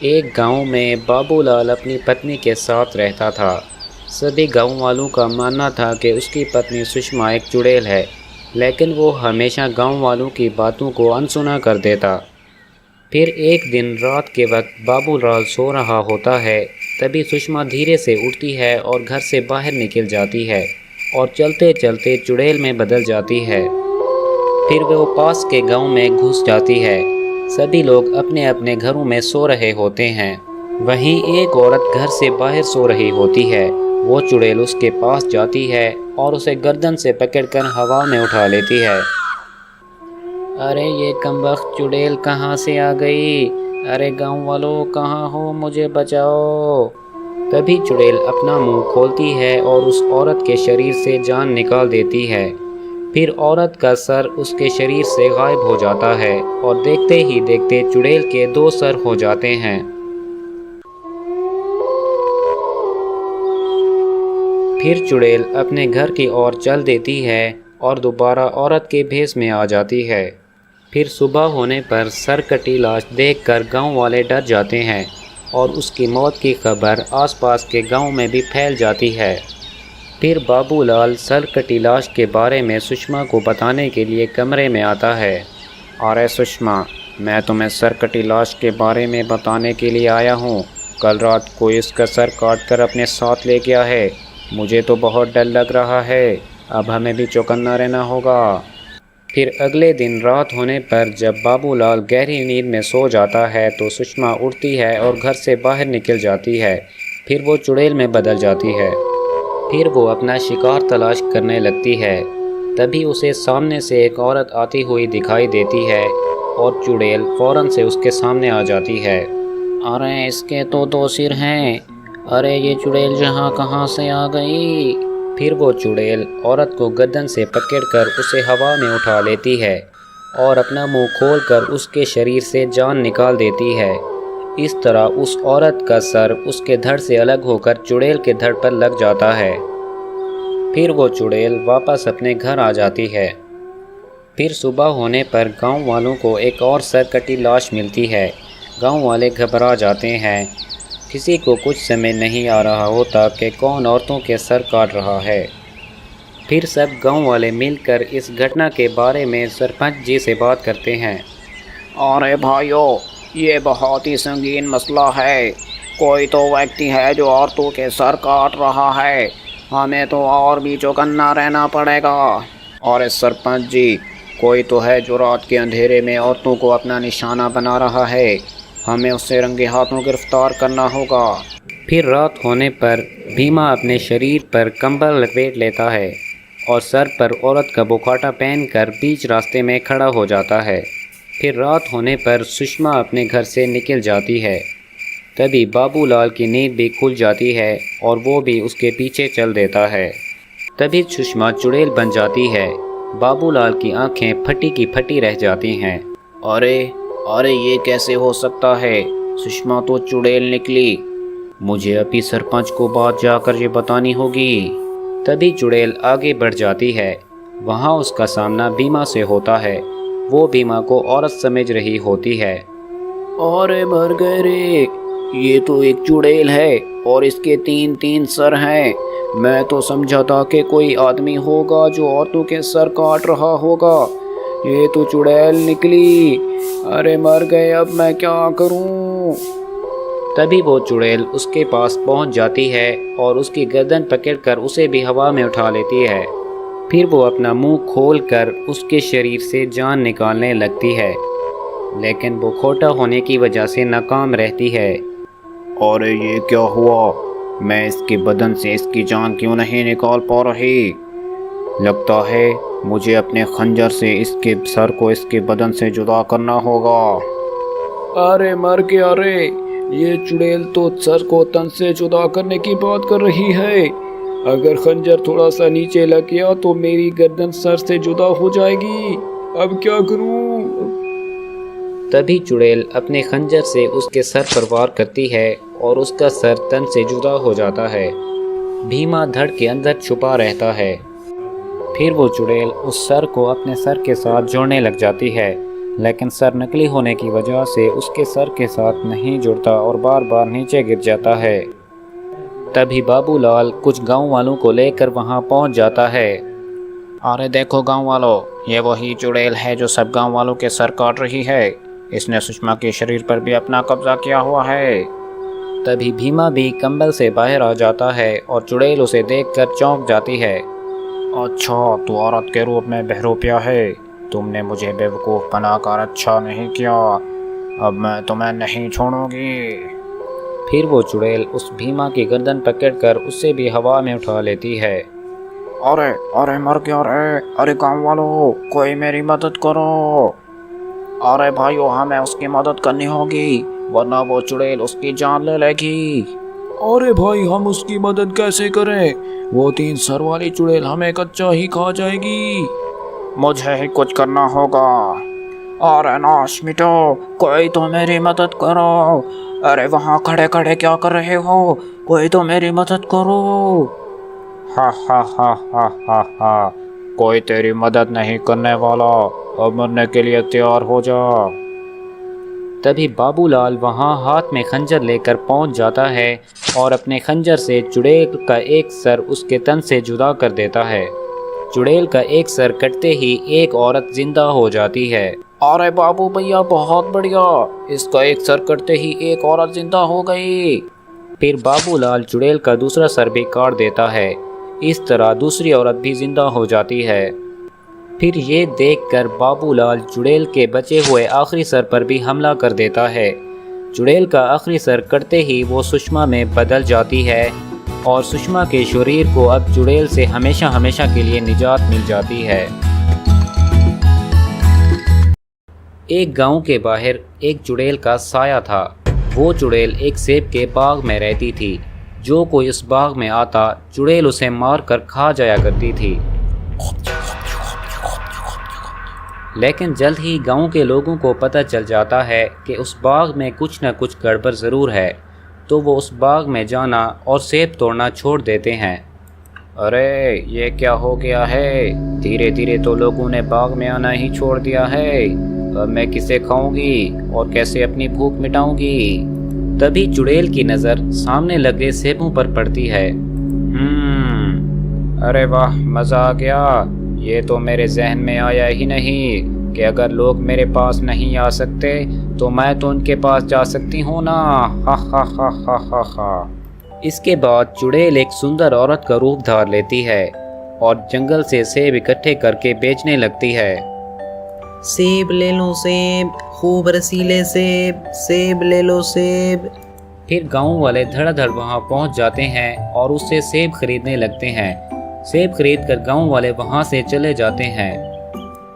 एक गांव में बाबूलाल अपनी पत्नी के साथ रहता था। सभी गांव वालों का मानना था कि उसकी पत्नी सुषमा एक चुड़ैल है, लेकिन वो हमेशा गांव वालों की बातों को अनसुना कर देता। फिर एक दिन रात के वक्त बाबूलाल सो रहा होता है, तभी सुषमा धीरे से उठती है और घर से बाहर निकल जाती है और चलते चलते चुड़ैल में बदल जाती है। फिर वो पास के गांव में घुस जाती है। सभी लोग अपने अपने घरों में सो रहे होते हैं। वहीं एक औरत घर से बाहर सो रही होती है। वो चुड़ैल उसके पास जाती है और उसे गर्दन से पकड़कर हवा में उठा लेती है। अरे ये कमबख्त चुड़ैल कहाँ से आ गई? अरे गांव वालों कहाँ हो, मुझे बचाओ। तभी चुड़ैल अपना मुंह खोलती है और उस औरत के शरीर से जान निकाल देती है। फिर औरत का सर उसके शरीर से गायब हो जाता है और देखते ही देखते चुड़ैल के दो सर हो जाते हैं। फिर चुड़ैल अपने घर की ओर चल देती है और दोबारा औरत के भेष में आ जाती है। फिर सुबह होने पर सरकटी लाश देखकर गांव वाले डर जाते हैं और उसकी मौत की खबर आसपास के गांव में भी फैल जाती है। फिर बाबूलाल सरकटी लाश के बारे में सुषमा को बताने के लिए कमरे में आता है। अरे सुषमा, मैं तुम्हें सरकटी लाश के बारे में बताने के लिए आया हूँ। कल रात कोई इसका सर काट कर अपने साथ ले गया है। मुझे तो बहुत डर लग रहा है। अब हमें भी चौकन्ना रहना होगा। फिर अगले दिन रात होने पर जब बाबूलाल गहरी नींद में सो जाता है तो सुषमा उठती है और घर से बाहर निकल जाती है। फिर वो चुड़ैल में बदल जाती है। फिर वो अपना शिकार तलाश करने लगती है। तभी उसे सामने से एक औरत आती हुई दिखाई देती है और चुड़ैल फौरन से उसके सामने आ जाती है। अरे इसके तो दो सिर हैं। अरे ये चुड़ैल जहाँ कहाँ से आ गई? फिर वो चुड़ैल औरत को गर्दन से पकड़कर उसे हवा में उठा लेती है और अपना मुंह खोलकर उसके शरीर से जान निकाल देती है। इस तरह उस औरत का सर उसके धड़ से अलग होकर चुड़ैल के धड़ पर लग जाता है। फिर वो चुड़ैल वापस अपने घर आ जाती है। फिर सुबह होने पर गांव वालों को एक और सरकटी लाश मिलती है। गांव वाले घबरा जाते हैं। किसी को कुछ समझ नहीं आ रहा होता कि कौन औरतों के सर काट रहा है। फिर सब गांव वाले मिलकर इस घटना के बारे में सरपंच जी से बात करते हैं। अरे भाइयों, ये बहुत ही संगीन मसला है। कोई तो व्यक्ति है जो औरतों के सर काट रहा है। हमें तो और भी चौकन्ना रहना पड़ेगा। और सरपंच जी, कोई तो है जो रात के अंधेरे में औरतों को अपना निशाना बना रहा है। हमें उससे रंगे हाथों गिरफ्तार करना होगा। फिर रात होने पर भीमा अपने शरीर पर कंबल लपेट लेता है और सर पर औरत का बुखाटा पहनकर बीच रास्ते में खड़ा हो जाता है। फिर रात होने पर सुषमा अपने घर से निकल जाती है। तभी बाबूलाल की नींद भी खुल जाती है और वो भी उसके पीछे चल देता है। तभी सुषमा चुड़ैल बन जाती है। बाबूलाल की आंखें फटी की फटी रह जाती हैं। अरे अरे, ये कैसे हो सकता है? सुषमा तो चुड़ैल निकली। मुझे अभी सरपंच को बात जाकर ये बतानी होगी। तभी चुड़ैल आगे बढ़ जाती है। वहाँ उसका सामना भीमा से होता है। वो भीमा को औरत समझ रही होती है। अरे मर गए रे, ये तो एक चुड़ैल है और इसके तीन तीन सर हैं। मैं तो समझा था कि कोई आदमी होगा जो औरतों के सर काट रहा होगा। ये तो चुड़ैल निकली। अरे मर गए, अब मैं क्या करूं? तभी वो चुड़ैल उसके पास पहुंच जाती है और उसकी गर्दन पकड़कर उसे भी हवा में उठा लेती है। फिर वो अपना मुंह खोलकर उसके शरीर से जान निकालने लगती है, लेकिन वो खोटा होने की वजह से नाकाम रहती है। और ये क्या हुआ? मैं इसके बदन से इसकी जान क्यों नहीं निकाल पा रही? लगता है मुझे अपने खंजर से इसके सर को इसके बदन से जुदा करना होगा। अरे मर गया रे, ये चुड़ैल तो सर को तन से जुदा करने की बात कर रही है। अगर खंजर थोड़ा सा नीचे लग गया तो मेरी गर्दन सर से जुदा हो जाएगी। अब क्या करूं? तभी चुड़ैल अपने खंजर से उसके सर पर वार करती है और उसका सर तन से जुदा हो जाता है। भीमा धड़ के अंदर छुपा रहता है। फिर वो चुड़ैल उस सर को अपने सर के साथ जोड़ने लग जाती है लेकिन सर नकली होने की वजह से उसके सर के साथ नहीं जुड़ता और बार बार नीचे गिर जाता है। तभी बाबूलाल कुछ गांव वालों को लेकर वहां पहुंच जाता है। अरे देखो गांव वालों, ये वही चुड़ैल है जो सब गांव वालों के सर काट रही है। इसने सुषमा के शरीर पर भी अपना कब्जा किया हुआ है। तभी भीमा भी कंबल से बाहर आ जाता है और चुड़ैल उसे देखकर चौंक जाती है। अच्छा, तू औरत के रूप में बहरूपिया है। तुमने मुझे बेवकूफ़ बनाकर अच्छा नहीं किया। अब मैं तुम्हें नहीं छोड़ूंगी। फिर वो चुड़ैल उस भीमा की गर्दन पकड़कर उससे भी हवा में उठा लेती है। अरे अरे मर गया रे। अरे गाँव वालों, कोई मेरी मदद करो। अरे भाइयों, हमें उसकी मदद करनी होगी वरना वो चुड़ैल उसकी जान ले लेगी। अरे भाई, हम उसकी मदद कैसे करें? वो 3 सर वाली चुड़ैल हमें कच्चा ही खा जाएगी। मुझे ही कुछ करना होगा। अरे नाश मिटो, कोई तो मेरी मदद करो। अरे वहाँ खड़े खड़े क्या कर रहे हो? कोई तो मेरी मदद करो। हा हा हा हा हा हा, कोई तेरी मदद नहीं करने वाला। अब मरने के लिए तैयार हो जा। तभी बाबूलाल वहां हाथ में खंजर लेकर पहुंच जाता है और अपने खंजर से चुड़ैल का एक सर उसके तन से जुदा कर देता है। चुड़ैल का एक सर कटते ही एक औरत जिंदा हो जाती है। अरे बाबू भैया, बहुत बढ़िया। इसका एक सर कटते ही एक औरत जिंदा हो गई। फिर बाबूलाल चुड़ैल का दूसरा सर भी काट देता है। इस तरह दूसरी औरत भी जिंदा हो जाती है। फिर ये देखकर बाबूलाल चुड़ैल के बचे हुए आखिरी सर पर भी हमला कर देता है। चुड़ैल का आखिरी सर कटते ही वो सुषमा में बदल जाती है और सुषमा के शरीर को अब चुड़ैल से हमेशा हमेशा के लिए निजात मिल जाती है। एक गांव के बाहर एक चुड़ैल का साया था। वो चुड़ैल एक सेब के बाग में रहती थी। जो कोई उस बाग में आता, चुड़ैल उसे मार कर खा जाया करती थी। लेकिन जल्द ही गांव के लोगों को पता चल जाता है कि उस बाग में कुछ न कुछ गड़बड़ ज़रूर है, तो वो उस बाग में जाना और सेब तोड़ना छोड़ देते हैं। अरे ये क्या हो गया है? धीरे धीरे तो लोगों ने बाग में आना ही छोड़ दिया है। अब मैं किसे खाऊंगी और कैसे अपनी भूख मिटाऊंगी? तभी चुड़ैल की नज़र सामने लगे सेबों पर पड़ती है। अरे वाह, मज़ा आ गया। ये तो मेरे जहन में आया ही नहीं कि अगर लोग मेरे पास नहीं आ सकते तो मैं तो उनके पास जा सकती हूँ ना। हा हा हा हा हा हा। इसके बाद चुड़ैल एक सुंदर औरत का रूप धार लेती है और जंगल से सेब इकट्ठे करके बेचने लगती है। सेब ले लो सेब, खूब रसीले सेब, सेब ले लो सेब। फिर गांव वाले धड़ाधड़ वहां पहुंच जाते हैं और उससे सेब खरीदने लगते हैं। सेब खरीद कर गांव वाले वहां से चले जाते हैं।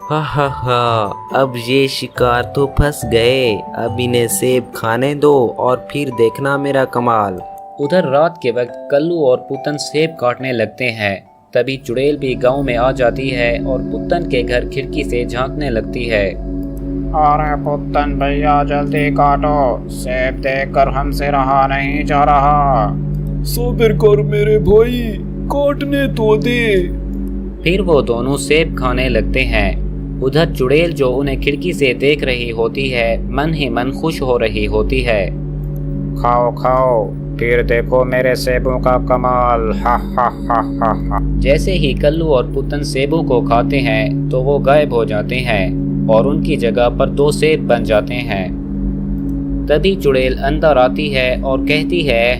हा हा हा, अब ये शिकार तो फंस गए। अब इन्हें सेब खाने दो और फिर देखना मेरा कमाल। उधर रात के वक्त कल्लू और पुतन सेब काटने लगते हैं। तभी चुड़ैल भी गांव में आ जाती है और पुतन के घर खिड़की से झांकने लगती है। अरे पुतन भैया, जल्दी काटो। सेब देखकर हमसे रहा नहीं जा रहा। सब्र कर मेरे भाई, काटने तो दे। फिर वो दोनों सेब खाने लगते हैं। उधर चुड़ैल जो उन्हें खिड़की से देख रही होती है, मन ही मन खुश हो रही होती है। खाओ खाओ, फिर देखो मेरे सेबों का कमाल। हा हा हा हा हा। जैसे ही कल्लू और पुतन सेबों को खाते हैं तो वो गायब हो जाते हैं और उनकी जगह पर 2 सेब बन जाते हैं। तभी चुड़ैल अंदर आती है और कहती है,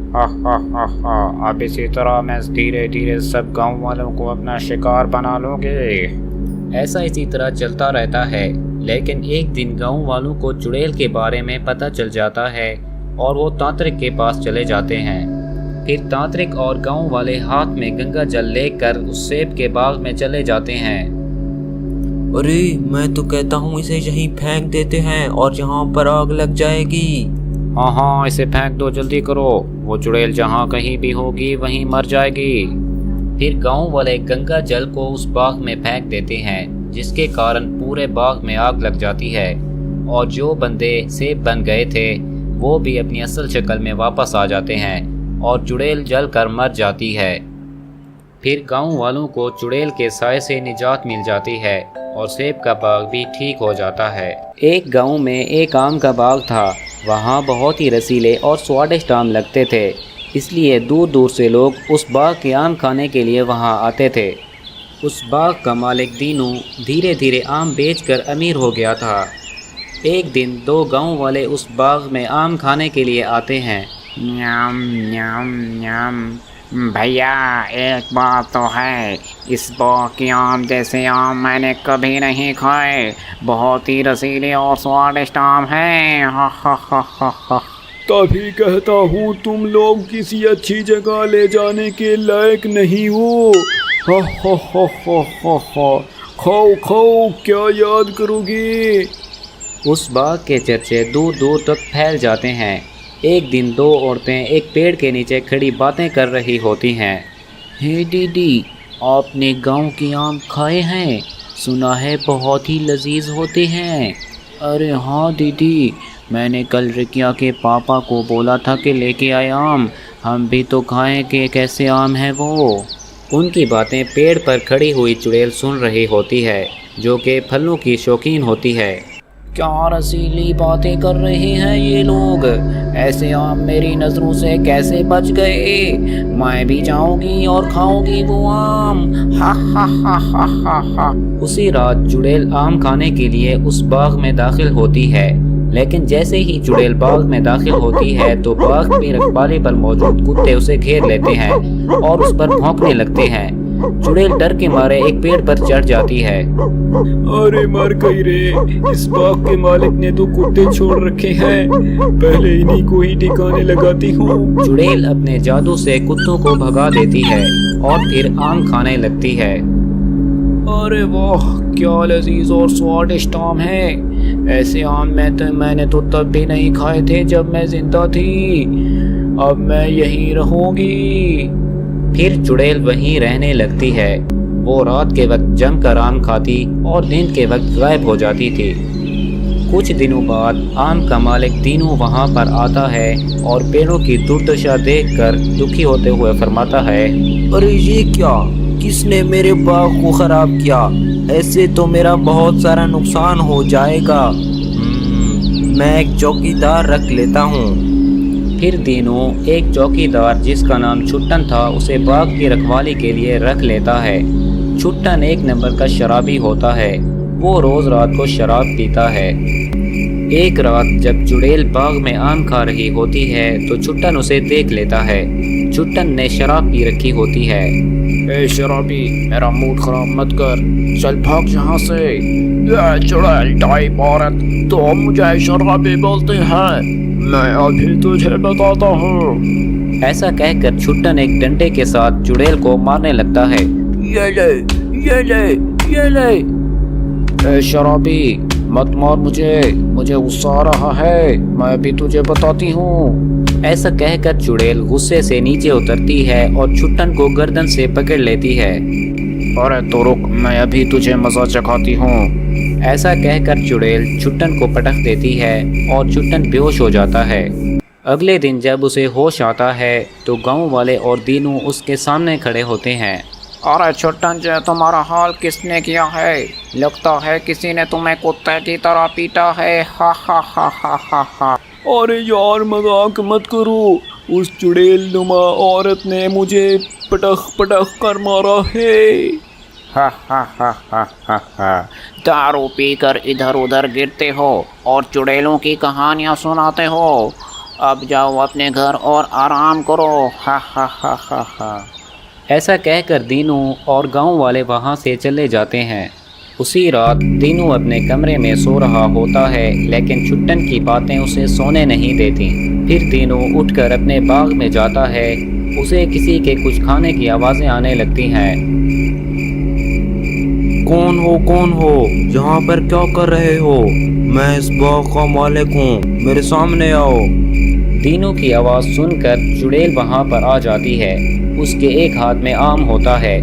हा हा हा हा, अब इसी तरह मैं धीरे धीरे सब गांव वालों को अपना शिकार बना लूंगी। ऐसा इसी तरह चलता रहता है। लेकिन एक दिन गांव वालों को चुड़ैल के बारे में पता चल जाता है और वो तांत्रिक के पास चले जाते हैं। फिर तांत्रिक और गांव वाले हाथ में गंगा जल लेकर उस सेब के बाग में चले जाते हैं। अरे मैं तो कहता हूँ इसे यहीं फेंक देते हैं और यहाँ पर आग लग जाएगी। हाँ हाँ, इसे फेंक दो, जल्दी करो। वो चुड़ैल जहाँ कहीं भी होगी वहीं मर जाएगी। फिर गांव वाले गंगा जल को उस बाग में फेंक देते हैं, जिसके कारण पूरे बाग में आग लग जाती है और जो बंदे सेब बन गए थे वो भी अपनी असल शक्ल में वापस आ जाते हैं और चुड़ैल जल कर मर जाती है। फिर गांव वालों को चुड़ैल के साए से निजात मिल जाती है और सेब का बाग भी ठीक हो जाता है। एक गांव में एक आम का बाग था। वहाँ बहुत ही रसीले और स्वादिष्ट आम लगते थे, इसलिए दूर दूर से लोग उस बाग के आम खाने के लिए वहाँ आते थे। उस बाग का मालिक दीनू धीरे धीरे आम बेचकर अमीर हो गया था। एक दिन दो गांव वाले उस बाग में आम खाने के लिए आते हैं। न्याम न्याम न्याम। भैया एक बात तो है, इस बाग के आम जैसे आम मैंने कभी नहीं खाए। बहुत ही रसीले और स्वादिष्ट आम हैं। हा हा हा हा हा। तभी कहता हूँ तुम लोग किसी अच्छी जगह ले जाने के लायक नहीं हो। हा हा हा हा हा हा। खाओ खाओ, क्या याद करोगे। उस बाग के चर्चे दूर दूर तक फैल जाते हैं। एक दिन दो औरतें एक पेड़ के नीचे खड़ी बातें कर रही होती हैं। हे दीदी, आपने गांव के आम खाए हैं? सुना है बहुत ही लजीज होते हैं। अरे हाँ दीदी, मैंने कल रिकिया के पापा को बोला था कि लेके आए आम, हम भी तो खाएं कि कैसे आम है वो। उनकी बातें पेड़ पर खड़ी हुई चुड़ैल सुन रही होती है, जो कि फलों की शौकीन होती है। क्या रसीली बातें कर रहे हैं ये लोग, ऐसे आम मेरी नज़रों से कैसे बच गए। मैं भी जाऊंगी और खाऊंगी वो आम। हा हा हा हा हा हा। उसी रात चुड़ैल आम खाने के लिए उस बाग में दाखिल होती है, लेकिन जैसे ही चुड़ैल बाग में दाखिल होती है तो बाग में रखवाले पर मौजूद कुत्ते उसे घेर लेते हैं और उस पर भौंकने लगते हैं। चुड़ैल डर के मारे एक पेड़ पर चढ़ जाती है। अरे मर गई रे, इस बाग के मालिक ने तो कुत्ते छोड़ रखे हैं, पहले इन्हीं को ही ठिकाने लगाती हूँ। चुड़ैल अपने जादू से कुत्तों को भगा देती है और फिर आम खाने लगती है। अरे वाह, क्या लजीज और स्वादिष्ट आम है। ऐसे आम मैंने तो तब भी नहीं खाए थे जब मैं जिंदा थी। अब मैं यहीं रहूंगी। फिर चुड़ैल वहीं रहने लगती है। वो रात के वक्त जमकर आम खाती और दिन के वक्त गायब हो जाती थी। कुछ दिनों बाद आम का मालिक दीनू वहाँ पर आता है और पेड़ों की दुर्दशा देखकर दुखी होते हुए फरमाता है, अरे ये क्या, किसने मेरे बाग को खराब किया। ऐसे तो मेरा बहुत सारा नुकसान हो जाएगा। मैं एक चौकीदार रख लेता हूँ। फिर दीनू एक चौकीदार जिसका नाम छुट्टन था उसे बाग की रखवाली के लिए रख लेता है। छुट्टन एक नंबर का शराबी होता है। वो रोज रात को शराब पीता है। एक रात जब चुड़ैल बाग में आम खा रही होती है तो छुट्टन उसे देख लेता है। छुट्टन ने शराब पी रखी होती है। ए शराबी, मेरा मूड खराब मत कर, चल भाग यहाँ से। चुड़ैल टाइप औरत, तो मुझे शराबी बोलते हैं, मैं अभी तुझे बताता हूँ। ऐसा कहकर छुट्टन एक डंडे के साथ चुड़ैल को मारने लगता है। ये ले, ये ले, ये ले। ए शराबी, मत मार मुझे गुस्सा आ रहा है, मैं भी तुझे बताती हूँ। ऐसा कहकर चुड़ैल गुस्से से नीचे उतरती है और छुट्टन को गर्दन से पकड़ लेती है। अरे तो रुक, मैं अभी तुझे मजा चखाती हूँ। ऐसा कहकर चुड़ैल छुट्टन को पटक देती है और छुट्टन बेहोश हो जाता है। अगले दिन जब उसे होश आता है तो गांव वाले और दीनू उसके सामने खड़े होते हैं। अरे छुट्टन जी, तुम्हारा हाल किसने किया है? लगता है किसी ने तुम्हें कुत्ते की तरह पीटा है। हा हा हा हा हा हा। अरे यार, मजाक मत करो, उस चुड़ैल नुमा औरत ने मुझे पटक पटक कर मारा है। हा हा हा हा हा हा। दारू पीकर इधर उधर गिरते हो और चुड़ैलों की कहानियाँ सुनाते हो। अब जाओ अपने घर और आराम करो। हा हा हा हा हा। ऐसा कहकर दीनू और गांव वाले वहां से चले जाते हैं। उसी रात दीनू अपने कमरे में सो रहा होता है, लेकिन छुट्टन की बातें उसे सोने नहीं देती। फिर दीनू उठकर अपने बाग में जाता है। उसे किसी के कुछ खाने की आवाज़ें आने लगती हैं। कौन हो, यहाँ पर क्या कर रहे हो? मैं इस बाग का मालिक हूँ, मेरे सामने आओ। दीनू की आवाज़ सुनकर चुड़ैल वहाँ पर आ जाती है। उसके एक हाथ में आम होता है।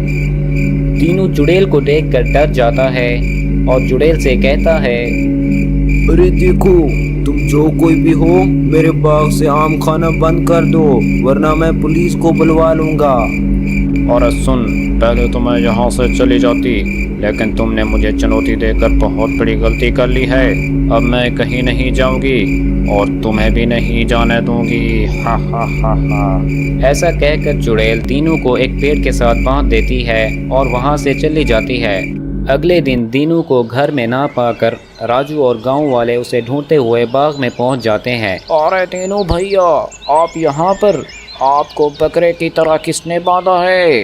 दीनू चुड़ैल को देखकर डर जाता है और चुड़ैल से कहता है, अरे देखो, तुम जो कोई भी हो, मेरे बाग से आम खाना बंद कर दो, वरना मैं पुलिस को बुलवा लूंगा। और सुन, पहले तो मैं यहाँ से चली जाती, लेकिन तुमने मुझे चुनौती देकर बहुत बड़ी गलती कर ली है। अब मैं कहीं नहीं जाऊंगी और तुम्हें भी नहीं जाने दूंगी। हा हा हा हा। ऐसा कहकर चुड़ैल दीनू को एक पेड़ के साथ बांध देती है और वहां से चली जाती है। अगले दिन दीनू को घर में ना पाकर राजू और गांव वाले उसे ढूंढते हुए बाग में पहुंच जाते हैं। अरे दीनू भैया, आप यहाँ पर? आपको बकरे की तरह किसने बांधा है?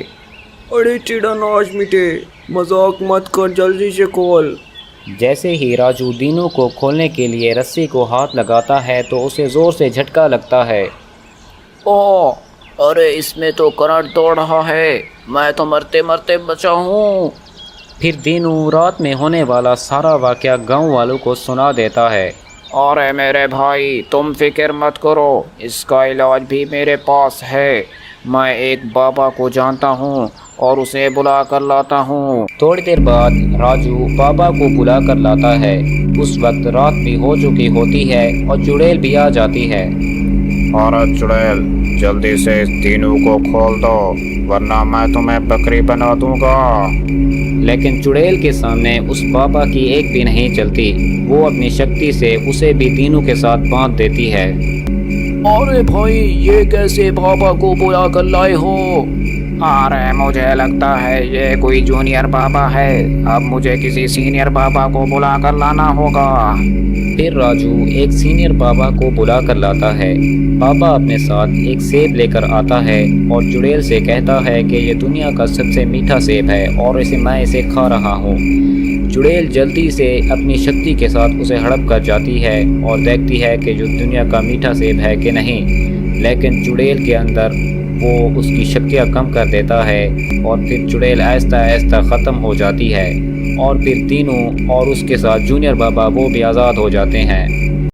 अरे चिड़ा नाच मिटे, मजाक मत कर, जल्दी से खोल। जैसे ही राजू दीनू को खोलने के लिए रस्सी को हाथ लगाता है तो उसे जोर से झटका लगता है। ओ, अरे इसमें तो करंट दौड़ रहा है, मैं तो मरते मरते बचा हूँ। फिर दीनू रात में होने वाला सारा वाकया गांव वालों को सुना देता है। अरे मेरे भाई, तुम फिक्र मत करो, इसका इलाज भी मेरे पास है। मैं एक बाबा को जानता हूँ और उसे बुला कर लाता हूँ। थोड़ी देर बाद राजू बाबा को बुला कर लाता है। उस वक्त रात भी हो चुकी होती है और चुड़ैल भी आ जाती है। औरत चुड़ैल, जल्दी से इस दीनू को खोल दो, वरना मैं तुम्हें बकरी बना दूंगा। लेकिन चुड़ैल के सामने उस बाबा की एक भी नहीं चलती। वो अपनी शक्ति से उसे भी दीनू के साथ बांध देती है। अरे भाई, ये कैसे बाबा को बुला कर लाए हो? अरे मुझे लगता है ये कोई जूनियर बाबा है। अब मुझे किसी सीनियर बाबा को बुला कर लाना होगा। फिर राजू एक सीनियर बाबा को बुला कर लाता है। बाबा अपने साथ एक सेब लेकर आता है और चुड़ैल से कहता है कि ये दुनिया का सबसे मीठा सेब है और मैं इसे खा रहा हूँ। चुड़ैल जल्दी से अपनी शक्ति के साथ उसे हड़प कर जाती है और देखती है कि जो दुनिया का मीठा सेब है कि नहीं। लेकिन चुड़ैल के अंदर वो उसकी शक्तियाँ कम कर देता है और फिर चुड़ैल आहिस्ता आहिस्ता ख़त्म हो जाती है और फिर दीनू और उसके साथ जूनियर बाबा वो भी आज़ाद हो जाते हैं।